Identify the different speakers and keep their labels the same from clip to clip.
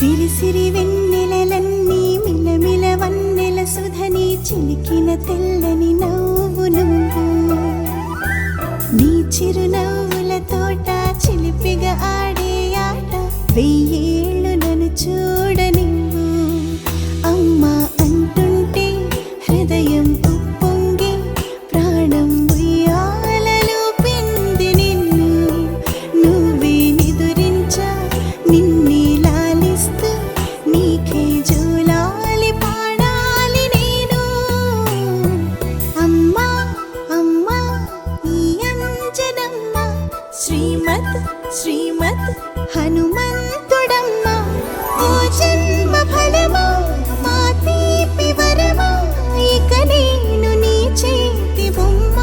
Speaker 1: సిరి సిరి వెన్నెలలన్నీ మిలమిల వన్నెల సుధని చిలికిన తెల్లని నవ్వు నువ్వు నీ చిరునవ్వుల తోట చిలిపిగా ఆడే ఆట వెయ్యేళ్ళు నన్ను చూడనివ్వు అమ్మా అంటుంటే హృదయం ఉప్పొంగి ప్రాణం ఉయ్యాలలో పింది నిన్ను నువ్వే నిదురించా నిన్నే లాలిస్తూ నీకే జోలాలి పాడాలి నేను అమ్మా అమ్మా ఈ అంజనమ్మ శ్రీమత్ శ్రీమత్ హనుమంతుడమ్మ ఓ జన్మ ఫలమా మా తీపి వరమా ఇక నేను నీ చేతి బొమ్మ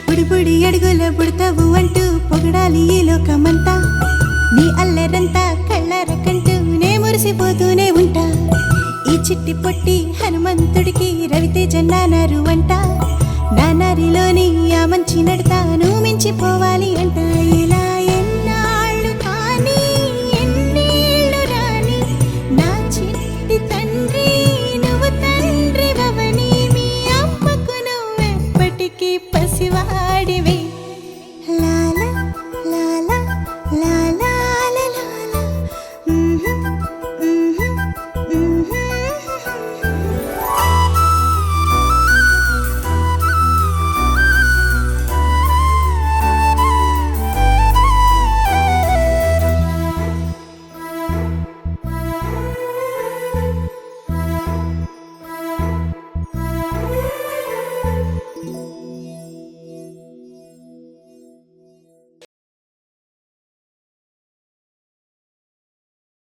Speaker 1: బుడిబుడి అడుగుల బుడతావు అంటూ పొగడాలి ఈ లోకమంతా నీ అల్లరంతా కళ్ళరకంటూ నే మురిసిపోతూనే ఉంటా ఈ చిట్టి పొట్టి హనుమంతుడికి రవితేజ నానారు అంట నానారిలోని ఆ మంచి నడతా నువ్వు మించిపోవాలి